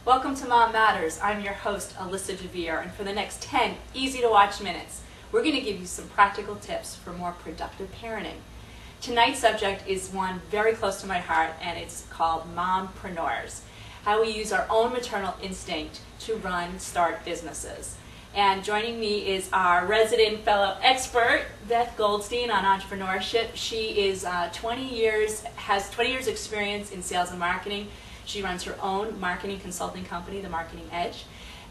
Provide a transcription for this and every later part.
Welcome to Mom Matters. I'm your host, Alyssa Dver, and for the next 10 easy-to-watch minutes, we're going to give you some practical tips for more productive parenting. Tonight's subject is one very close to my heart, and it's called Mompreneurs, how we use our own maternal instinct to start businesses. And joining me is our resident fellow expert, Beth Goldstein, on entrepreneurship. She is has 20 years experience in sales and marketing. She runs her own marketing consulting company, The Marketing Edge,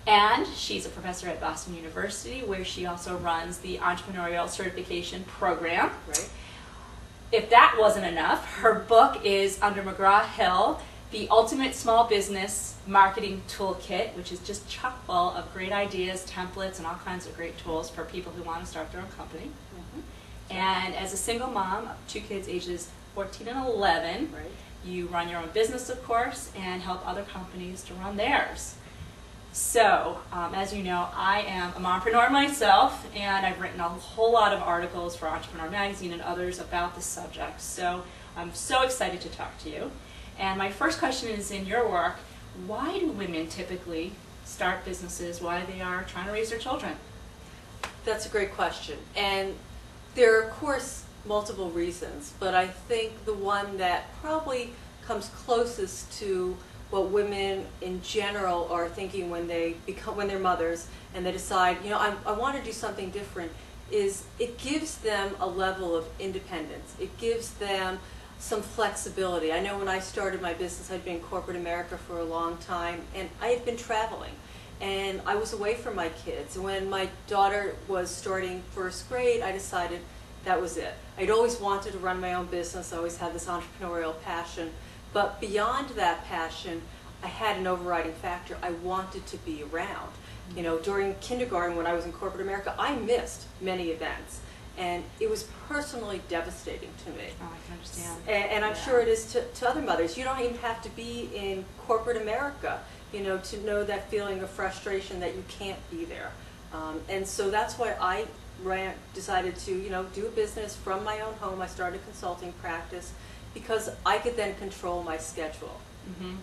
and she's a professor at Boston University, where she also runs the Entrepreneurial Certification Program. Right. If that wasn't enough, her book is Under McGraw-Hill, The Ultimate Small Business Marketing Toolkit, which is just chock full of great ideas, templates, and all kinds of great tools for people who want to start their own company. Mm-hmm. And as a single mom of 2 kids ages 14 and 11, right. You run your own business, of course, and help other companies to run theirs. So, as you know, I am a mompreneur myself, and I've written a whole lot of articles for Entrepreneur Magazine and others about this subject. So I'm so excited to talk to you. And my first question is, in your work, why do women typically start businesses while they are trying to raise their children? That's a great question. And there are, of course, multiple reasons, but I think the one that probably comes closest to what women in general are thinking when they're mothers and they decide, you know, I want to do something different, is it gives them a level of independence. It gives them some flexibility. I know when I started my business, I'd been in corporate America for a long time, and I had been traveling, and I was away from my kids. And when my daughter was starting first grade, I decided that was it. I'd always wanted to run my own business. I always had this entrepreneurial passion. But beyond that passion, I had an overriding factor. I wanted to be around. You know, during kindergarten when I was in corporate America, I missed many events. And it was personally devastating to me. Oh, I can understand. And I'm sure it is to other mothers. You don't even have to be in corporate America, you know, to know that feeling of frustration that you can't be there. And so that's why I decided to, you know, do a business from my own home. I started a consulting practice because I could then control my schedule. Mm-hmm.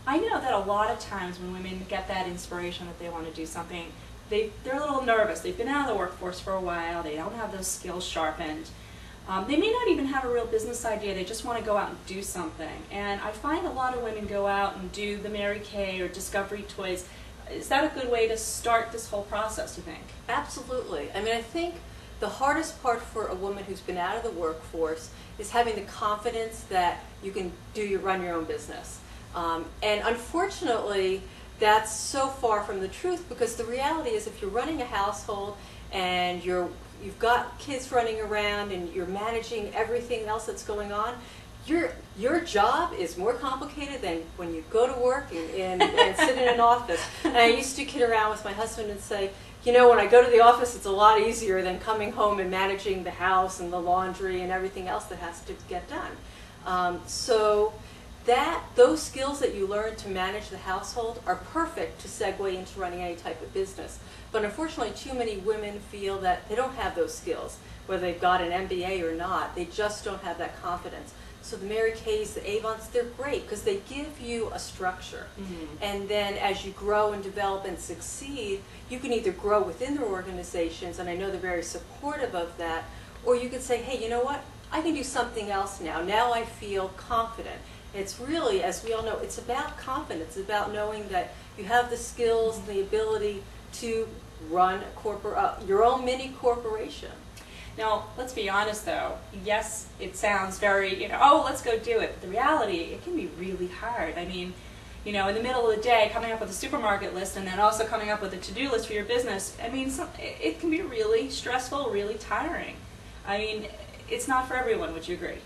I know that a lot of times when women get that inspiration that they want to do something, they're a little nervous. They've been out of the workforce for a while. They don't have those skills sharpened. They may not even have a real business idea. They just want to go out and do something. And I find a lot of women go out and do the Mary Kay or Discovery Toys. Is that a good way to start this whole process, you think? Absolutely. I mean, I think the hardest part for a woman who's been out of the workforce is having the confidence that you can run your own business. And unfortunately, that's so far from the truth, because the reality is if you're running a household and you've got kids running around and you're managing everything else that's going on, your job is more complicated than when you go to work and sit in an office. And I used to kid around with my husband and say, you know, when I go to the office, it's a lot easier than coming home and managing the house and the laundry and everything else that has to get done. So those skills that you learn to manage the household are perfect to segue into running any type of business. But unfortunately, too many women feel that they don't have those skills, whether they've got an MBA or not. They just don't have that confidence. So the Mary Kays, the Avons, they're great because they give you a structure. Mm-hmm. And then as you grow and develop and succeed, you can either grow within their organizations, and I know they're very supportive of that, or you could say, hey, you know what? I can do something else now. Now I feel confident. It's really, as we all know, it's about confidence. It's about knowing that you have the skills, mm-hmm. the ability to run your own mini corporation. Now, let's be honest though, yes, it sounds very, oh, let's go do it. But the reality, it can be really hard. I mean, in the middle of the day, coming up with a supermarket list and then also coming up with a to-do list for your business, I mean, it can be really stressful, really tiring. I mean, it's not for everyone, would you agree?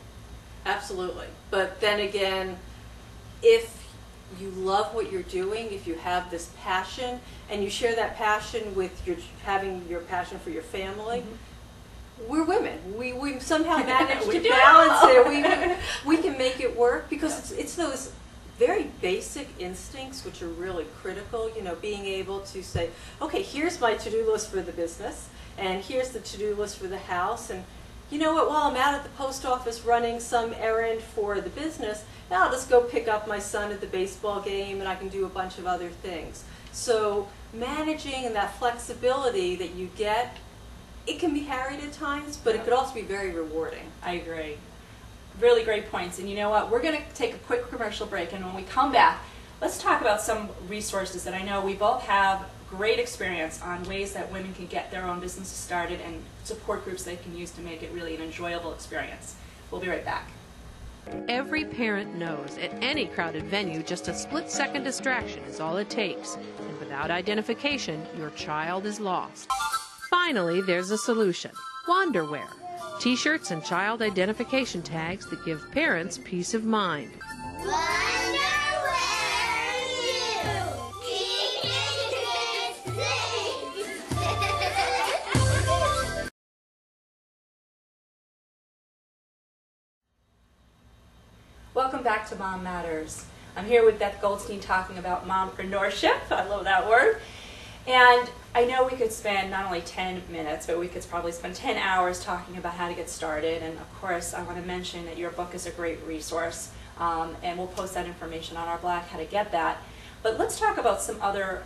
Absolutely. But then again, if you love what you're doing, if you have this passion, and you share that passion with having your passion for your family, mm-hmm. We're women. We somehow manage to balance it. We can make it work because it's those very basic instincts which are really critical. Being able to say, okay, here's my to-do list for the business, and here's the to-do list for the house, and you know what, while I'm out at the post office running some errand for the business, now I'll just go pick up my son at the baseball game and I can do a bunch of other things. So managing and that flexibility that you get, it can be harried at times, but it could also be very rewarding. I agree. Really great points. And you know what? We're going to take a quick commercial break, and when we come back, let's talk about some resources that I know we both have great experience on, ways that women can get their own businesses started and support groups they can use to make it really an enjoyable experience. We'll be right back. Every parent knows at any crowded venue, just a split-second distraction is all it takes. And without identification, your child is lost. Finally, there's a solution. Wanderwear. T-shirts and child identification tags that give parents peace of mind. Welcome back to Mom Matters. I'm here with Beth Goldstein talking about mompreneurship. I love that word. And I know we could spend not only 10 minutes, but we could probably spend 10 hours talking about how to get started. And of course, I want to mention that your book is a great resource, and we'll post that information on our blog, how to get that. But let's talk about some other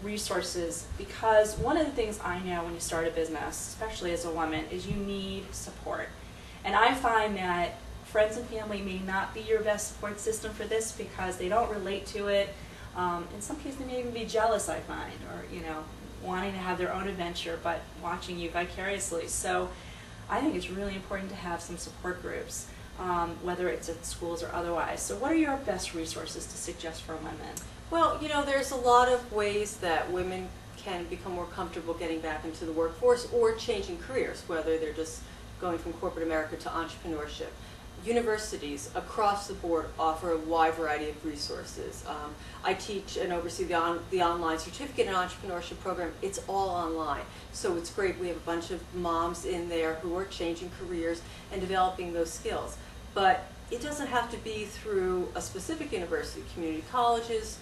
resources, because one of the things I know when you start a business, especially as a woman, is you need support. And I find that friends and family may not be your best support system for this because they don't relate to it. In some cases, they may even be jealous, I find, or wanting to have their own adventure, but watching you vicariously. So I think it's really important to have some support groups, whether it's at schools or otherwise. So what are your best resources to suggest for women? Well, there's a lot of ways that women can become more comfortable getting back into the workforce or changing careers, whether they're just going from corporate America to entrepreneurship. Universities across the board offer a wide variety of resources. I teach and oversee the online certificate in entrepreneurship program. It's all online, so it's great. We have a bunch of moms in there who are changing careers and developing those skills. But it doesn't have to be through a specific university. Community colleges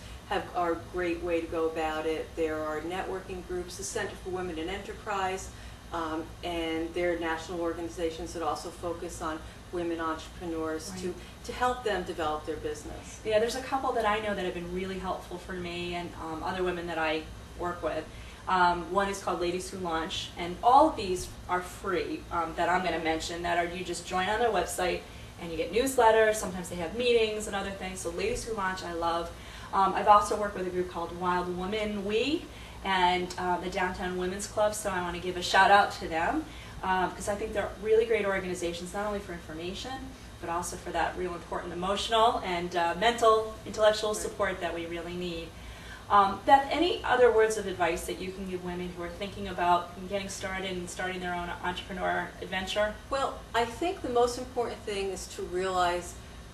are a great way to go about it. There are networking groups, the Center for Women in Enterprise, and there are national organizations that also focus on women entrepreneurs, right, to help them develop their business. Yeah, there's a couple that I know that have been really helpful for me and other women that I work with. One is called Ladies Who Launch, and all of these are free that I'm going to mention, that are you just join on their website and you get newsletters. Sometimes they have meetings and other things. So Ladies Who Launch, I love. I've also worked with a group called Wild Women We and the Downtown Women's Club, so I want to give a shout out to them. Because I think they're really great organizations, not only for information, but also for that real important emotional and mental, intellectual support that we really need. Beth, any other words of advice that you can give women who are thinking about getting started and starting their own entrepreneur adventure? Well, I think the most important thing is to realize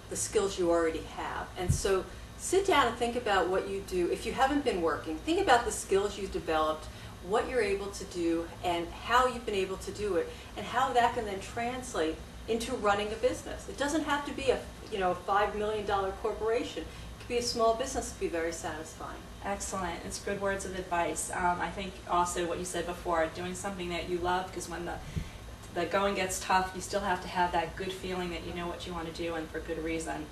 the skills you already have. And so sit down and think about what you do. If you haven't been working, think about the skills you've developed, what you're able to do, and how you've been able to do it, and how that can then translate into running a business. It doesn't have to be a $5 million corporation. It could be a small business to be very satisfying. Excellent. It's good words of advice. I think also what you said before, doing something that you love, because when the going gets tough, you still have to have that good feeling that you know what you want to do and for good reason.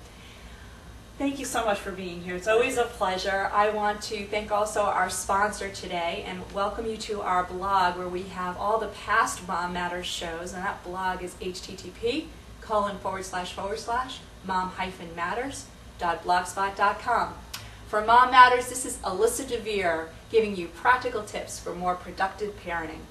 Thank you so much for being here. It's always a pleasure. I want to thank also our sponsor today and welcome you to our blog where we have all the past Mom Matters shows, and that blog is http://mom-matters.blogspot.com. For Mom Matters, this is Alyssa Dver giving you practical tips for more productive parenting.